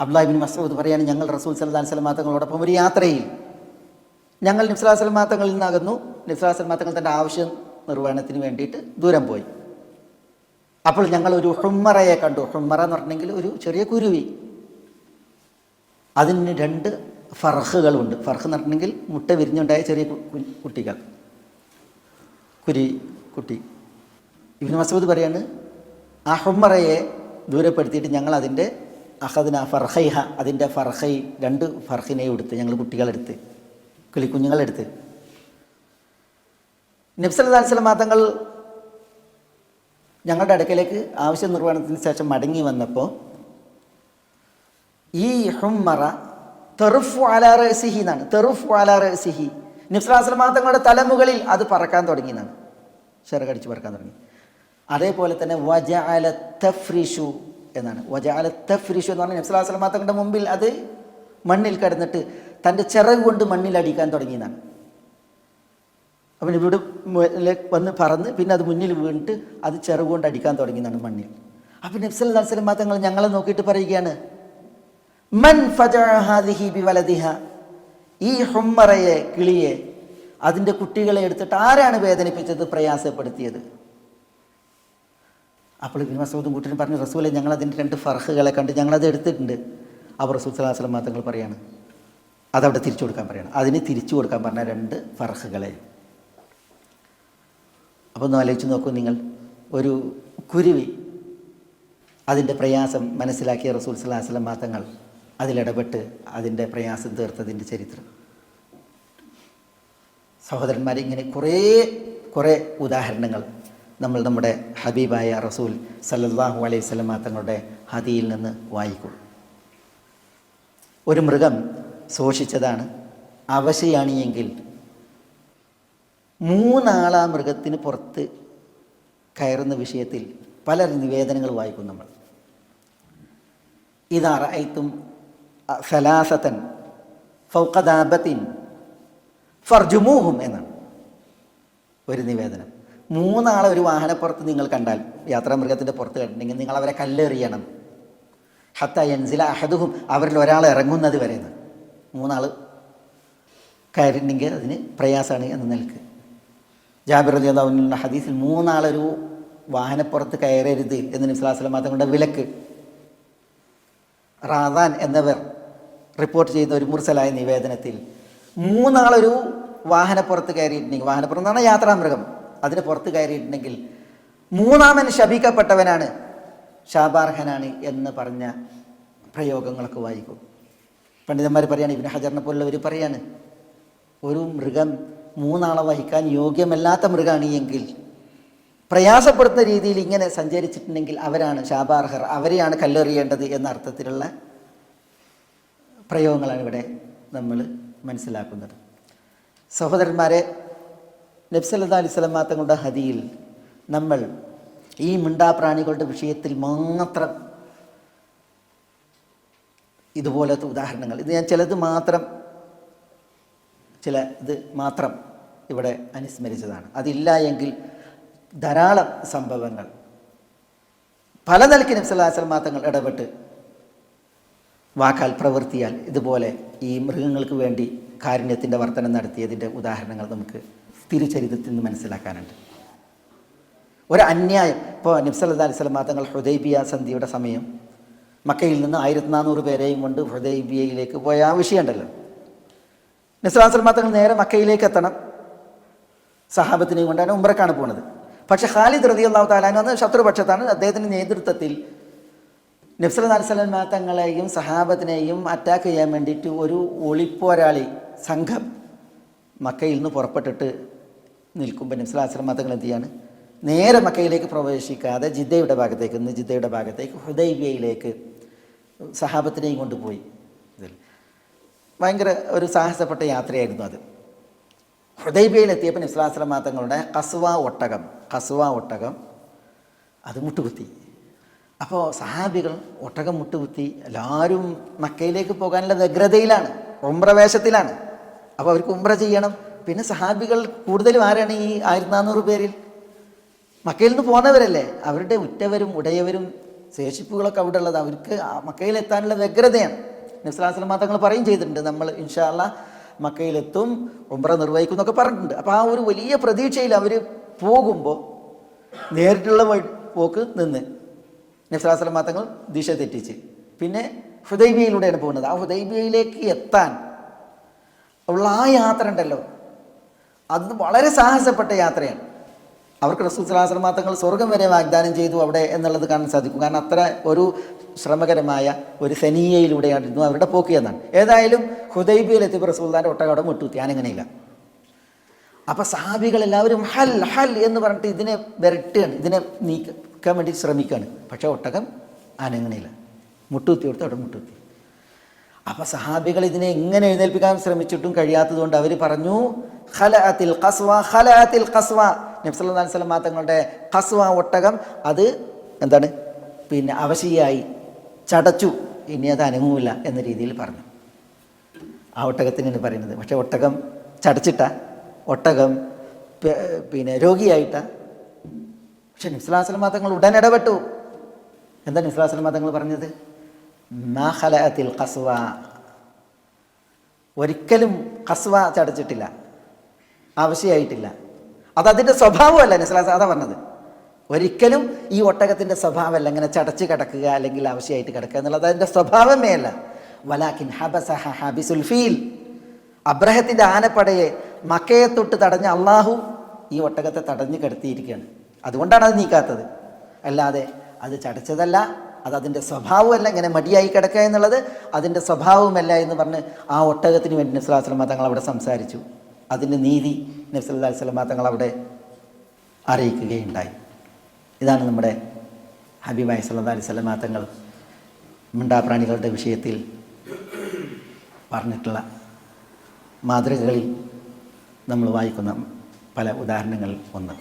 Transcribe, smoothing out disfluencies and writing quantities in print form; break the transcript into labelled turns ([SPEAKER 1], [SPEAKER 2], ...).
[SPEAKER 1] അബ്ദുല്ലാഹി ഇബ്നു മസ്ഊദ് പറയാണ്, ഞങ്ങൾ റസൂൽ സല്ലല്ലാഹു അലൈഹി വസല്ലം തങ്ങളോടൊപ്പം ഒരു യാത്രയിൽ ഞങ്ങൾ നബി സല്ലല്ലാഹു അലൈഹി വസല്ലം തങ്ങളിൽ നിന്നകന്നു. നബി സല്ലല്ലാഹു അലൈഹി വസല്ലം തങ്ങൾ തൻ്റെ ആവശ്യം നിർവഹണത്തിന് വേണ്ടിയിട്ട് ദൂരം പോയി. അപ്പോൾ ഞങ്ങൾ ഒരു ഹുമ്മറയെ കണ്ടു. ഹുമ്മറ എന്ന് പറഞ്ഞെങ്കിൽ ഒരു ചെറിയ കുരുവി. അതിന് 2 ഫർഹുകളുണ്ട്. ഫർഹ് എന്ന് പറഞ്ഞെങ്കിൽ മുട്ട വിരിഞ്ഞുണ്ടായ ചെറിയ കുട്ടികൾ, കുട്ടി. ഇബ്നു മസ്ഊദ് പറയാണ്, ആ ഹുമ്മറയെ ദൂരപ്പെടുത്തിയിട്ട് ഞങ്ങൾ അതിൻ്റെ ഫർഹൈഹ, അതിൻ്റെ 2 ഫർഹിനെയും എടുത്ത്, ഞങ്ങൾ കുട്ടികളെടുത്ത്, കിളിക്കുഞ്ഞുങ്ങളെടുത്ത്. നബി സല്ലല്ലാഹു അലൈഹി വസല്ലം തങ്ങൾ ഞങ്ങളുടെ അടുക്കലേക്ക് ആവശ്യ നിർവഹണത്തിന് ശേഷം മടങ്ങി വന്നപ്പോൾ ഈ ഹുമ്മറ തെറുഫു അലാ റഅസിഹി എന്നാണ്. തെറുഫു അലാ റഅസിഹി, നബി സല്ലല്ലാഹു അലൈഹി വസല്ലം തങ്ങളുടെ തലമുകളിൽ അത് പറക്കാൻ തുടങ്ങിയെന്നാണ്, ചിറകടിച്ച് പറക്കാൻ തുടങ്ങി. അതേപോലെ തന്നെ വജഅല തഫ്രിഷു എന്നാണ്. വജഅല തഫ്രിഷു എന്ന് പറഞ്ഞാൽ നബി സല്ലല്ലാഹു അലൈഹി വസല്ലം തങ്ങളുടെ മുമ്പിൽ അത് മണ്ണിൽ കിടന്നിട്ട് തൻ്റെ ചിറക് കൊണ്ട് മണ്ണിൽ അടിക്കാൻ തുടങ്ങിയെന്നാണ്. അവൻ ഇവിടെ വന്ന് പറന്ന് പിന്നെ അത് മുന്നിൽ വീണിട്ട് അത് ചിറകുകൊണ്ട് അടിക്കാൻ തുടങ്ങിയെന്നാണ് മണ്ണിൽ. അപ്പം നബി സല്ലല്ലാഹു അലൈഹി വസല്ലം തങ്ങൾ ഞങ്ങളെ നോക്കിയിട്ട് പറയുകയാണ്, മൻ ഫജഅ ഹാദിഹി ബിവലദിഹ, ഈ ഹുമ്മറയെ, കിളിയെ, അതിൻ്റെ കുട്ടികളെ എടുത്തിട്ട് ആരാണ് വേദനിപ്പിച്ചത്, പ്രയാസപ്പെടുത്തിയത്? അപ്പോൾ ഇബ്നു മസ്ഊദും കൂട്ടരും പറഞ്ഞു, റസൂലെ, ഞങ്ങൾ അതിൻ്റെ 2 ഫർഹുകളെ കണ്ട് ഞങ്ങളത് എടുത്തിട്ടുണ്ട്. അപ്പോൾ റസൂൽ സല്ലല്ലാഹു അലൈഹി വസല്ലം തങ്ങൾ പറയാണ്, അതവിടെ തിരിച്ചു കൊടുക്കാൻ പറയണം. അതിന് തിരിച്ചു കൊടുക്കാൻ പറഞ്ഞ 2 ഫർഹുകളെ. അപ്പോൾ ഒന്ന് ആലോചിച്ച് നോക്കൂ നിങ്ങൾ, ഒരു കുരുവി അതിൻ്റെ പ്രയാസം മനസ്സിലാക്കിയ റസൂൽ സല്ലല്ലാഹു അലൈഹി വസല്ലം തങ്ങൾ അതിലിടപെട്ട് അതിൻ്റെ പ്രയാസം തീർത്തതിൻ്റെ ചരിത്രം. സഹോദരന്മാരെ, ഇങ്ങനെ കുറേ ഉദാഹരണങ്ങൾ നമ്മൾ നമ്മുടെ ഹബീബായ റസൂൽ സല്ലല്ലാഹു അലൈഹി വസല്ലം തങ്ങളുടെ ഹദിയിൽ നിന്ന് വായിക്കും. ഒരു മൃഗം ശോഷിച്ചതാണ്, അവശയാണ് എങ്കിൽ 3 ആൾ ആ മൃഗത്തിന് പുറത്ത് കയറുന്ന വിഷയത്തിൽ പല നിവേദനങ്ങൾ വായിക്കും നമ്മൾ. ഇദാ റഅയ്തും സലാസതൻ ഫൗഖ ദാബത്തിൻ ഫർജുമൂഹും എന്നാണ് ഒരു നിവേദനം. 3 ആളെ ഒരു വാഹനപ്പുറത്ത് നിങ്ങൾ കണ്ടാൽ, യാത്രാമൃഗത്തിൻ്റെ പുറത്ത് കണ്ടിട്ടുണ്ടെങ്കിൽ നിങ്ങൾ അവരെ കല്ലെറിയണം. ഹത്താ യൻസില അഹദുഹും, അവരിൽ ഒരാൾ ഇറങ്ങുന്നത് വരെ. 3 ആൾ കയറിയിട്ടുണ്ടെങ്കിൽ അതിന് പ്രയാസമാണ് എന്ന നിലക്ക്. ജാബിർ റളിയല്ലാഹു അൻഹു ഹദീസിൽ 3 ആളൊരു വാഹനപ്പുറത്ത് കയറരുത് എന്ന് നബി സല്ലല്ലാഹു അലൈഹി വസല്ലം തങ്ങളുടെ വിലക്ക്. റാദാൻ എന്നവർ റിപ്പോർട്ട് ചെയ്യുന്ന ഒരു മുർസലായ നിവേദനത്തിൽ 3 ആളൊരു വാഹനപ്പുറത്ത് കയറിയിട്ടുണ്ടെങ്കിൽ, വാഹനപ്പുറം എന്ന് പറഞ്ഞാൽ യാത്രാമൃഗം, അതിന് പുറത്ത് കയറിയിട്ടുണ്ടെങ്കിൽ 3ആമൻ ശപിക്കപ്പെട്ടവനാണ്, ശാപാർഹനാണ് എന്ന് പറഞ്ഞ പ്രയോഗങ്ങളൊക്കെ വായിക്കും. പണ്ഡിതന്മാർ പറയാണ്, ഇബ്നു ഹജറിനെ പോലുള്ളവർ പറയാണ്, ഒരു മൃഗം 3 ആളെ വഹിക്കാൻ യോഗ്യമല്ലാത്ത മൃഗമാണ് എങ്കിൽ, പ്രയാസപ്പെടുത്തുന്ന രീതിയിൽ ഇങ്ങനെ സഞ്ചരിച്ചിട്ടുണ്ടെങ്കിൽ അവരാണ് ശാപാർഹർ, അവരെയാണ് കല്ലെറിയേണ്ടത് എന്ന അർത്ഥത്തിലുള്ള പ്രയോഗങ്ങളാണ് ഇവിടെ നമ്മൾ മനസ്സിലാക്കുന്നത്. സഹോദരന്മാരെ, നബി സല്ലല്ലാഹു അലൈഹി വസല്ലം തങ്ങളുടെ ഹദിയിൽ നമ്മൾ ഈ മിണ്ടാപ്രാണികളുടെ വിഷയത്തിൽ മാത്രം ഇതുപോലത്തെ ഉദാഹരണങ്ങൾ, ഇത് ഞാൻ ചിലത് മാത്രം ഇവിടെ അനുസ്മരിച്ചതാണ്. അതില്ല എങ്കിൽ ധാരാളം സംഭവങ്ങൾ പല നിലയ്ക്ക് നബി സല്ലല്ലാഹു അലൈഹി വസല്ലം തങ്ങൾ ഇടപെട്ട് വാക്കാൽ പ്രവൃത്തിയാൽ ഇതുപോലെ ഈ മൃഗങ്ങൾക്ക് വേണ്ടി കാരുണ്യത്തിൻ്റെ വർത്തനം നടത്തിയതിൻ്റെ ഉദാഹരണങ്ങൾ നമുക്ക് തിരുചരിത്രത്തിൽ നിന്ന് മനസ്സിലാക്കാനുണ്ട്. ഒരു അന്യായം, ഇപ്പോൾ നബി സല്ലല്ലാഹു അലൈഹി വസല്ലം തങ്ങൾ ഹുദൈബിയ സന്ധിയുടെ സമയം മക്കയിൽ നിന്ന് 1400 പേരെയും കൊണ്ട് ഹുദൈബിയയിലേക്ക് പോയ ആ വിഷയമുണ്ടല്ലോ. നബി സല്ലല്ലാഹു അലൈഹി വസല്ലം തങ്ങൾ നേരെ മക്കയിലേക്ക് എത്തണം, സഹാബത്തിനെയും കൊണ്ടാണ് ഉംറക്കാണ് പോകുന്നത്. പക്ഷേ ഖാലിദ് റളിയല്ലാഹു തആല അൻഹു ശത്രുപക്ഷത്താണ്. അദ്ദേഹത്തിൻ്റെ നേതൃത്വത്തിൽ നബി സല്ലല്ലാഹു അലൈഹി വസല്ലം തങ്ങളെയും സഹാബത്തിനെയും അറ്റാക്ക് ചെയ്യാൻ വേണ്ടിയിട്ട് ഒരു ഒളിപ്പോരാളി സംഘം മക്കയിൽ നിന്ന് പുറപ്പെട്ടിട്ട് നിൽക്കുമ്പോൾ നബി സല്ലല്ലാഹു അലൈഹി വസല്ലം തങ്ങൾ എന്ത് ചെയ്യാണ്, നേരെ മക്കയിലേക്ക് പ്രവേശിക്കാതെ ജിദ്ദയുടെ ഭാഗത്തേക്ക് ഹുദൈബിയയിലേക്ക് സഹാബത്തിനെയും കൊണ്ടുപോയി. ഇതിൽ ഭയങ്കര ഒരു സാഹസപ്പെട്ട യാത്രയായിരുന്നു അത്. ഹുദൈബിയയിലെത്തിയപ്പോൾ നബി സല്ലല്ലാഹു അലൈഹി വസല്ലം തങ്ങളുടെ ഖസ്വ ഒട്ടകം അത് മുട്ടുകുത്തി. അപ്പോൾ സഹാബികൾ ഒട്ടകം മുട്ടുകുത്തി, എല്ലാവരും മക്കയിലേക്ക് പോകാനുള്ള വ്യഗ്രതയിലാണ്, ഉംറവേഷത്തിലാണ്. അപ്പോൾ അവർക്ക് ഉംറ ചെയ്യണം. പിന്നെ സഹാബികൾ കൂടുതലും ആരാണ്? ഈ 1400 പേരിൽ മക്കയിൽ നിന്ന് പോന്നവരല്ലേ, അവരുടെ ഉറ്റവരും ഉടയവരും ശേഷിപ്പുകളൊക്കെ അവിടെ ഉള്ളത്. അവർക്ക് മക്കയിലെത്താനുള്ള വ്യഗ്രതയാണ്. നബി സല്ലല്ലാഹു അലൈഹി വസല്ലം തങ്ങൾ പറയും ചെയ്തിട്ടുണ്ട്, നമ്മൾ ഇൻഷാ അല്ലാഹ് മക്കയിലെത്തും, ഉംറ നിർവഹിക്കും എന്നൊക്കെ പറഞ്ഞിട്ടുണ്ട്. അപ്പോൾ ആ ഒരു വലിയ പ്രതീക്ഷയിൽ അവർ പോകുമ്പോൾ നേരിട്ടുള്ള പോക്ക് നിന്ന് നബി സല്ലല്ലാഹു അലൈഹി വസല്ലം തങ്ങൾ ദിശ തെറ്റിച്ച് പിന്നെ ഹുദൈബിയയിലൂടെയാണ് പോകുന്നത്. ആ ഹുദൈബിയയിലേക്ക് എത്താൻ ഉള്ള ആ യാത്ര ഉണ്ടല്ലോ, അത് വളരെ സാഹസപ്പെട്ട യാത്രയാണ്. അവർക്ക് റസൂൽ സല്ലല്ലാഹു അലൈഹി വസല്ലം തങ്ങൾ സ്വർഗം വരെ വാഗ്ദാനം ചെയ്തു അവിടെ എന്നുള്ളത് കാണാൻ സാധിക്കും. കാരണം അത്ര ഒരു ശ്രമകരമായ ഒരു സനിയയിലൂടെയായിരുന്നു അവരുടെ പോക്ക് എന്നാണ്. ഏതായാലും ഹുദൈബിയയിലെത്തിയപ്പോൾ റസൂലുള്ളാഹിന്റെ ഒട്ടകം അവിടെ മുട്ടുകുത്തി, ഞാനെങ്ങനെയില്ല. അപ്പോൾ സഹാബികളെല്ലാവരും ഹൽ ഹൽ എന്ന് പറഞ്ഞിട്ട് ഇതിനെ വിരട്ടുകയാണ്, ഇതിനെ നീക്കാൻ വേണ്ടി ശ്രമിക്കുകയാണ്. പക്ഷേ ഒട്ടകം അനങ്ങണില്ല, മുട്ടുകുത്തി കൊടുത്ത് അവിടെ മുട്ടുകുത്തി. അപ്പോൾ സഹാബികൾ ഇതിനെ എങ്ങനെ എഴുന്നേൽപ്പിക്കാൻ ശ്രമിച്ചിട്ടും കഴിയാത്തത് കൊണ്ട് അവർ പറഞ്ഞു, ഖലഅത്തിൽ ഖസ്വ ഖലഅത്തിൽ ഖസ്വ. നബി സല്ലല്ലാഹു അലൈഹി വസല്ലം തങ്ങളുടെ ഖസ്വ ഒട്ടകം അത് എന്താണ് പിന്നെ അവശിയായി ചടച്ചു, ഇനി അത് അനങ്ങൂല എന്ന രീതിയിൽ പറഞ്ഞു. ആ ഒട്ടകത്തിനാണ് പറയുന്നത്. പക്ഷേ ഒട്ടകം ചടച്ചിട്ട, ഒട്ടകം പിന്നെ രോഗിയായിട്ട. പക്ഷെ നബി സല്ലല്ലാഹു അലൈഹി വസല്ലം തങ്ങൾ ഉടൻ ഇടപെട്ടു. എന്താ നബി സല്ലല്ലാഹു അലൈഹി വസല്ലം തങ്ങൾ പറഞ്ഞത്? മാ ഖലഅത്തിൽ ഖസ്വ, ഒരിക്കലും ഖസ്വ ചടച്ചിട്ടില്ല, ആവശ്യമായിട്ടില്ല. അതതിൻ്റെ സ്വഭാവമല്ല. നബി സല്ലല്ലാഹു അലൈഹി വസല്ലം അതാ പറഞ്ഞത്. ഒരിക്കലും ഈ ഒട്ടകത്തിൻ്റെ സ്വഭാവമല്ല ഇങ്ങനെ ചടച്ച് കിടക്കുക അല്ലെങ്കിൽ ആവശ്യമായിട്ട് കിടക്കുക എന്നുള്ളത് അതിൻ്റെ സ്വഭാവമേ അല്ല. വലാകിൻ ഹബസഹ ഹബിസുൽ ഫീൽ, അബ്രഹത്തിൻ്റെ ആനപ്പടയെ മക്കയെ തൊട്ട് തടഞ്ഞ അള്ളാഹു ഈ ഒട്ടകത്തെ തടഞ്ഞു കിടത്തിയിരിക്കുകയാണ്. അതുകൊണ്ടാണ് അത് നീക്കാത്തത്, അല്ലാതെ അത് ചടച്ചതല്ല. അതതിൻ്റെ സ്വഭാവമല്ല, ഇങ്ങനെ മടിയായി കിടക്കുക എന്നുള്ളത് അതിൻ്റെ സ്വഭാവമല്ല എന്ന് പറഞ്ഞ് ആ ഒട്ടകത്തിന് വേണ്ടി നബി സല്ലല്ലാഹു അലൈഹി വസല്ലം തങ്ങൾ അവിടെ സംസാരിച്ചു. അതിൻ്റെ നീതി നബി സല്ലല്ലാഹു അലൈഹി വസല്ലം തങ്ങൾ അവിടെ അറിയിക്കുകയുണ്ടായി. ഇതാണ് നമ്മുടെ ഹബീബായ സല്ലല്ലാഹു അലൈഹി വസല്ലം തങ്ങൾ മിണ്ടാപ്രാണികളുടെ വിഷയത്തിൽ പറഞ്ഞിട്ടുള്ള മാതൃകകളിൽ നമ്മൾ വായിക്കുന്ന പല ഉദാഹരണങ്ങളിൽ ഒന്ന്.